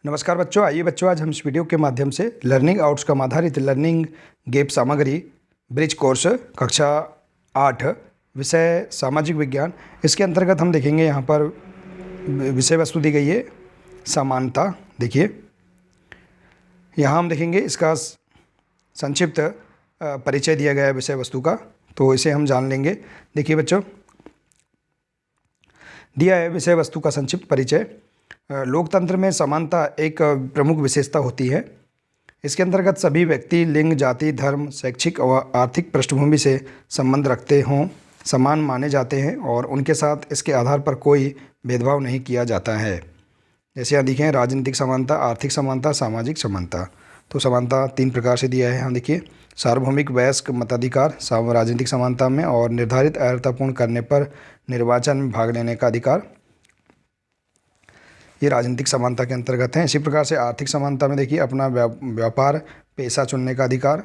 नमस्कार बच्चों, आइए बच्चों आज हम इस वीडियो के माध्यम से लर्निंग आउटकम आधारित लर्निंग गैप सामग्री ब्रिज कोर्स कक्षा 8 विषय सामाजिक विज्ञान, इसके अंतर्गत हम देखेंगे यहाँ पर विषय वस्तु दी गई है समानता। देखिए यहाँ हम देखेंगे इसका संक्षिप्त परिचय दिया गया है विषय वस्तु का, तो इसे हम जान लेंगे। देखिए बच्चों, दिया है विषय वस्तु का संक्षिप्त परिचय। लोकतंत्र में समानता एक प्रमुख विशेषता होती है। इसके अंतर्गत सभी व्यक्ति लिंग, जाति, धर्म, शैक्षिक और आर्थिक पृष्ठभूमि से संबंध रखते हों समान माने जाते हैं और उनके साथ इसके आधार पर कोई भेदभाव नहीं किया जाता है। जैसे यहाँ देखें, राजनीतिक समानता, आर्थिक समानता, सामाजिक समानता। तो समानता 3 प्रकार से दिया है। यहाँ देखिए, सार्वभौमिक वयस्क मताधिकार राजनीतिक समानता में, और निर्धारित अर्हता पूर्ण करने पर निर्वाचन में भाग लेने का अधिकार, ये राजनीतिक समानता के अंतर्गत हैं। इसी प्रकार से आर्थिक समानता में देखिए, अपना व्यापार पेशा चुनने का अधिकार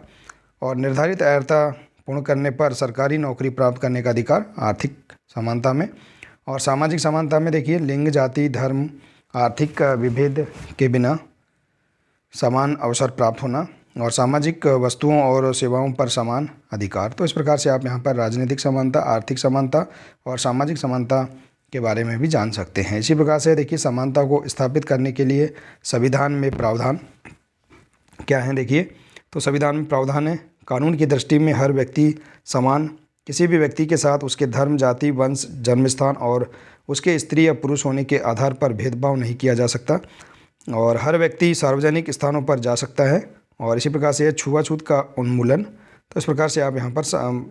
और निर्धारित अर्हता पूर्ण करने पर सरकारी नौकरी प्राप्त करने का अधिकार आर्थिक समानता में। और सामाजिक समानता में देखिए, लिंग, जाति, धर्म, आर्थिक विभेद के बिना समान अवसर प्राप्त होना और सामाजिक वस्तुओं और सेवाओं पर समान अधिकार। तो इस प्रकार से आप यहाँ पर राजनीतिक समानता, आर्थिक समानता और सामाजिक समानता के बारे में भी जान सकते हैं। इसी प्रकार से देखिए, समानता को स्थापित करने के लिए संविधान में प्रावधान क्या है। देखिए, तो संविधान में प्रावधान है, कानून की दृष्टि में हर व्यक्ति समान, किसी भी व्यक्ति के साथ उसके धर्म, जाति, वंश, जन्मस्थान और उसके स्त्री या पुरुष होने के आधार पर भेदभाव नहीं किया जा सकता और हर व्यक्ति सार्वजनिक स्थानों पर जा सकता है। और इसी प्रकार से छुआछूत का उन्मूलन। तो इस प्रकार से आप यहाँ पर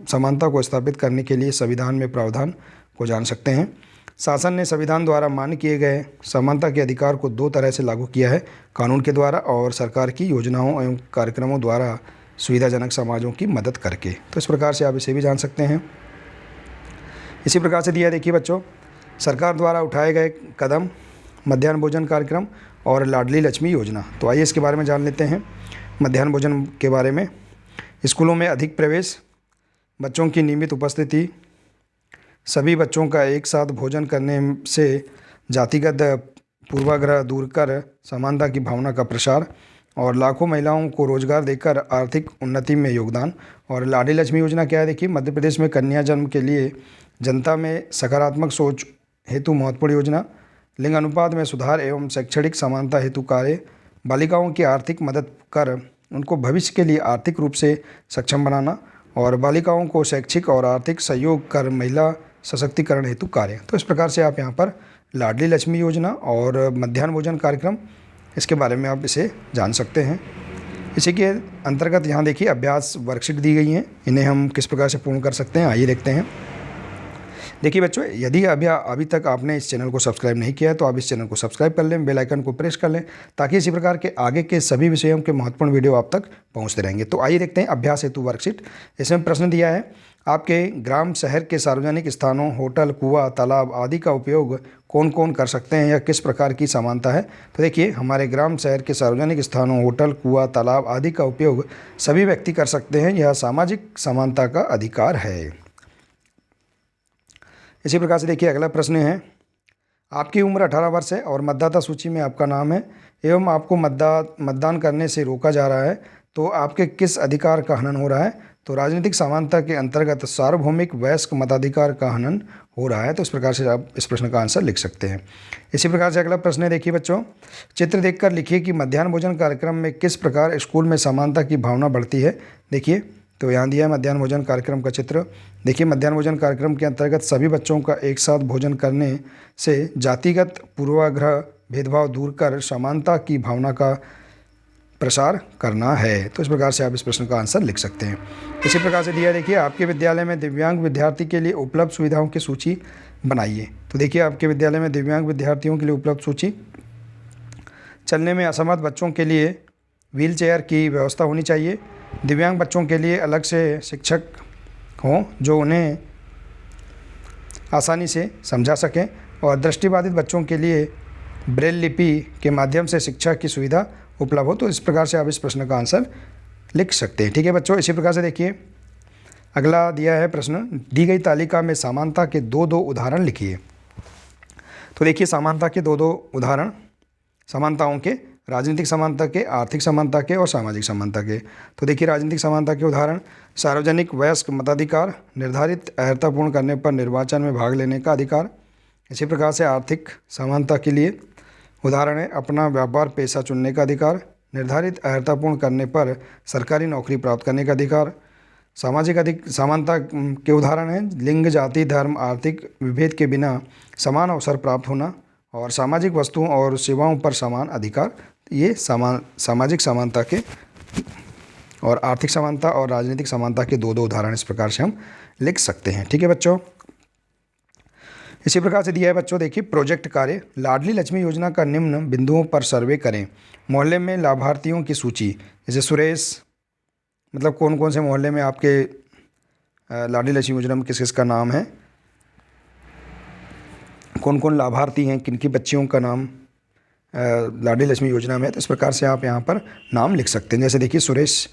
समानता को स्थापित करने के लिए संविधान में प्रावधान को जान सकते हैं। शासन ने संविधान द्वारा मान्य किए गए समानता के अधिकार को 2 तरह से लागू किया है, कानून के द्वारा और सरकार की योजनाओं एवं कार्यक्रमों द्वारा सुविधाजनक समाजों की मदद करके। तो इस प्रकार से आप इसे भी जान सकते हैं। इसी प्रकार से दिया है, देखिए बच्चों, सरकार द्वारा उठाए गए कदम, मध्याह्न भोजन कार्यक्रम और लाडली लक्ष्मी योजना। तो आइए इसके बारे में जान लेते हैं। मध्याह्न भोजन के बारे में, स्कूलों में अधिक प्रवेश, बच्चों की नियमित उपस्थिति, सभी बच्चों का एक साथ भोजन करने से जातिगत पूर्वाग्रह दूर कर समानता की भावना का प्रसार और लाखों महिलाओं को रोजगार देकर आर्थिक उन्नति में योगदान। और लाडली लक्ष्मी योजना क्या है। देखिए, मध्य प्रदेश में कन्या जन्म के लिए जनता में सकारात्मक सोच हेतु महत्वपूर्ण योजना, लिंग अनुपात में सुधार एवं शैक्षणिक समानता हेतु कार्य, बालिकाओं की आर्थिक मदद कर उनको भविष्य के लिए आर्थिक रूप से सक्षम बनाना और बालिकाओं को शैक्षिक और आर्थिक सहयोग कर महिला सशक्तिकरण हेतु कार्य। तो इस प्रकार से आप यहाँ पर लाडली लक्ष्मी योजना और मध्याह्न भोजन कार्यक्रम, इसके बारे में आप इसे जान सकते हैं। इसी के अंतर्गत यहाँ देखिए, अभ्यास वर्कशीट दी गई हैं, इन्हें हम किस प्रकार से पूर्ण कर सकते हैं, आइए देखते हैं। देखिए बच्चों, यदि अभी तक आपने इस चैनल को सब्सक्राइब नहीं किया है तो आप इस चैनल को सब्सक्राइब कर लें, बेल आइकन को प्रेस कर लें, ताकि इसी प्रकार के आगे के सभी विषयों के महत्वपूर्ण वीडियो आप तक पहुंचते रहेंगे। तो आइए देखते हैं अभ्यास हेतु वर्कशीट। इसमें प्रश्न दिया है, आपके ग्राम शहर के सार्वजनिक स्थानों, होटल, कुआं, तालाब आदि का उपयोग कौन कौन कर सकते हैं या किस प्रकार की समानता है। तो देखिए, हमारे ग्राम शहर के सार्वजनिक स्थानों, होटल, कुआं, तालाब आदि का उपयोग सभी व्यक्ति कर सकते हैं, यह सामाजिक समानता का अधिकार है। इसी प्रकार से देखिए, अगला प्रश्न है, आपकी उम्र 18 वर्ष है और मतदाता सूची में आपका नाम है एवं आपको मतदान करने से रोका जा रहा है, तो आपके किस अधिकार का हनन हो रहा है। तो राजनीतिक समानता के अंतर्गत सार्वभौमिक वयस्क मताधिकार का हनन हो रहा है। तो इस प्रकार से आप इस प्रश्न का आंसर लिख सकते हैं। इसी प्रकार से अगला प्रश्न है, देखिए बच्चों, चित्र देखकर लिखिए कि मध्याह्न भोजन कार्यक्रम में किस प्रकार स्कूल में समानता की भावना बढ़ती है। देखिए, तो यहाँ दिया है मध्याह्न भोजन कार्यक्रम का चित्र। देखिए, मध्याह्न भोजन कार्यक्रम के अंतर्गत सभी बच्चों का एक साथ भोजन करने से जातिगत पूर्वाग्रह भेदभाव दूर कर समानता की भावना का प्रसार करना है। तो इस प्रकार से आप इस प्रश्न का आंसर लिख सकते हैं। इसी प्रकार से दिया, देखिए, आपके विद्यालय में दिव्यांग विद्यार्थी के लिए उपलब्ध सुविधाओं की सूची बनाइए। तो देखिए, आपके विद्यालय में दिव्यांग विद्यार्थियों के लिए उपलब्ध सूची, चलने में असमर्थ बच्चों के लिए व्हील चेयर की व्यवस्था होनी चाहिए, दिव्यांग बच्चों के लिए अलग से शिक्षक हों जो उन्हें आसानी से समझा सकें और दृष्टिबाधित बच्चों के लिए ब्रेल लिपि के माध्यम से शिक्षा की सुविधा उपलब्ध हो। तो इस प्रकार से आप इस प्रश्न का आंसर लिख सकते हैं। ठीक है बच्चों, इसी प्रकार से देखिए, अगला दिया है प्रश्न, दी गई तालिका में समानता के 2 उदाहरण लिखिए। तो देखिए, समानता के 2 उदाहरण समानताओं के राजनीतिक समानता के, आर्थिक समानता के और सामाजिक समानता के। तो देखिए राजनीतिक समानता के उदाहरण सार्वजनिक वयस्क मताधिकार, निर्धारित अर्हतापूर्ण करने पर निर्वाचन में भाग लेने का अधिकार। इसी प्रकार से आर्थिक समानता के लिए उदाहरण है अपना व्यापार पेशा चुनने का अधिकार, निर्धारित अर्हतापूर्ण करने पर सरकारी नौकरी प्राप्त करने का अधिकार। सामाजिक अधिक समानता के उदाहरण हैं लिंग, जाति, धर्म, आर्थिक विभेद के बिना समान अवसर प्राप्त होना और सामाजिक वस्तुओं और सेवाओं पर समान अधिकार। ये सामाजिक समानता के और आर्थिक समानता और राजनीतिक समानता के दो उदाहरण इस प्रकार से हम लिख सकते हैं। ठीक है बच्चों, इसी प्रकार से दिया है बच्चों, देखिए प्रोजेक्ट कार्य। लाडली लक्ष्मी योजना का निम्न बिंदुओं पर सर्वे करें। मोहल्ले में लाभार्थियों की सूची, जैसे सुरेश, मतलब कौन कौन से मोहल्ले में आपके लाडली लक्ष्मी योजना में किस किस का नाम है, कौन कौन लाभार्थी हैं, किन की बच्चियों का नाम लाडली लक्ष्मी योजना में है। तो इस प्रकार से आप यहाँ पर नाम लिख सकते हैं। जैसे देखिए सुरेश,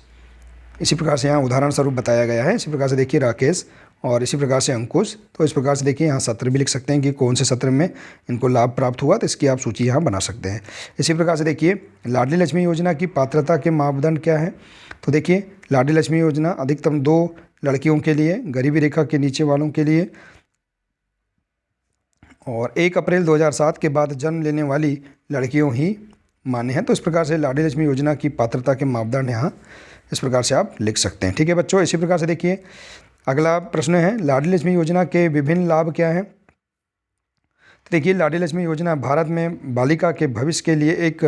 इसी प्रकार से यहाँ उदाहरण स्वरूप बताया गया है। इसी प्रकार से देखिए राकेश और इसी प्रकार से अंकुश। तो इस प्रकार से देखिए यहाँ सत्र भी लिख सकते हैं कि कौन से सत्र में इनको लाभ प्राप्त हुआ, तो इसकी आप सूची यहाँ बना सकते हैं। इसी प्रकार से देखिए लाडली लक्ष्मी योजना की पात्रता के मापदंड क्या है। तो देखिए लाडली लक्ष्मी योजना अधिकतम 2 लड़कियों के लिए, गरीबी रेखा के नीचे वालों के लिए और 1 अप्रैल 2007 के बाद जन्म लेने वाली लड़कियों ही मान्य है। तो इस प्रकार से लाडली लक्ष्मी योजना की पात्रता के मापदंड यहाँ इस प्रकार से आप लिख सकते हैं। ठीक है बच्चों, इसी प्रकार से देखिए अगला प्रश्न है लाडली लक्ष्मी योजना के विभिन्न लाभ क्या हैं। तो देखिए लाडली लक्ष्मी योजना भारत में बालिका के भविष्य के लिए एक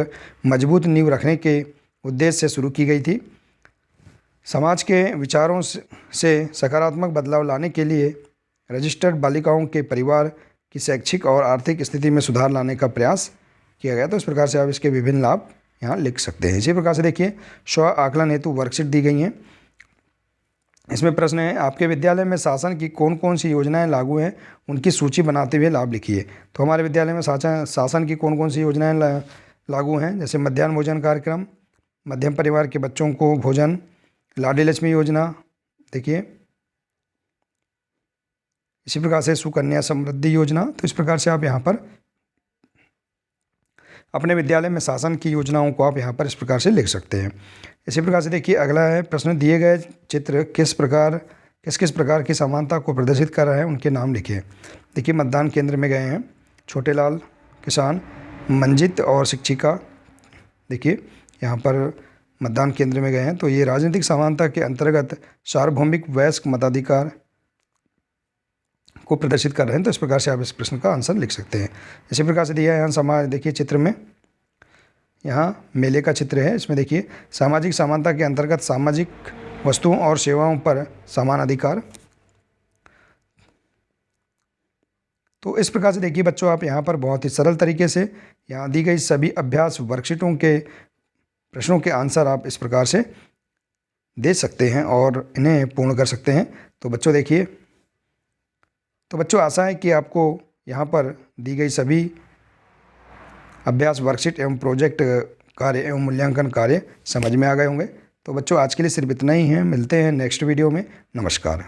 मजबूत नींव रखने के उद्देश्य से शुरू की गई थी। समाज के विचारों से सकारात्मक बदलाव लाने के लिए रजिस्टर्ड बालिकाओं के परिवार की शैक्षिक और आर्थिक स्थिति में सुधार लाने का प्रयास किया गया। तो इस प्रकार से आप इसके विभिन्न लाभ यहाँ लिख सकते हैं। इसी प्रकार से देखिए स्व आकलन हेतु वर्कशीट दी गई हैं। इसमें प्रश्न है आपके विद्यालय में शासन की कौन कौन सी योजनाएं लागू हैं, उनकी सूची बनाते हुए लाभ लिखिए। तो हमारे विद्यालय में शासन की कौन कौन सी योजनाएं लागू हैं, जैसे मध्याह्न भोजन कार्यक्रम, मध्यम परिवार के बच्चों को भोजन, लाडली लक्ष्मी योजना। देखिए इसी प्रकार से सुकन्या समृद्धि योजना। तो इस प्रकार से आप यहाँ पर अपने विद्यालय में शासन की योजनाओं को आप यहाँ पर इस प्रकार से लिख सकते हैं। इसी प्रकार से देखिए अगला है प्रश्न, दिए गए चित्र किस किस प्रकार की समानता को प्रदर्शित कर रहे हैं, उनके नाम लिखिए। देखिए मतदान केंद्र में गए हैं छोटेलाल, किसान, मंजित और शिक्षिका। देखिए यहाँ पर मतदान केंद्र में गए हैं। तो ये राजनीतिक समानता के अंतर्गत सार्वभौमिक वयस्क मताधिकार को प्रदर्शित कर रहे हैं। तो इस प्रकार से आप इस प्रश्न का आंसर लिख सकते हैं। इसी प्रकार से दिया है यहाँ समाज, देखिए चित्र में यहाँ मेले का चित्र है। इसमें देखिए सामाजिक समानता के अंतर्गत सामाजिक वस्तुओं और सेवाओं पर समान अधिकार। तो इस प्रकार से देखिए बच्चों आप यहाँ पर बहुत ही सरल तरीके से यहाँ दी गई सभी अभ्यास वर्कशीटों के प्रश्नों के आंसर आप इस प्रकार से दे सकते हैं और इन्हें पूर्ण कर सकते हैं। तो बच्चों देखिए, तो बच्चों आशा है कि आपको यहाँ पर दी गई सभी अभ्यास वर्कशीट एवं प्रोजेक्ट कार्य एवं मूल्यांकन कार्य समझ में आ गए होंगे। तो बच्चों आज के लिए सिर्फ इतना ही है, मिलते हैं नेक्स्ट वीडियो में। नमस्कार।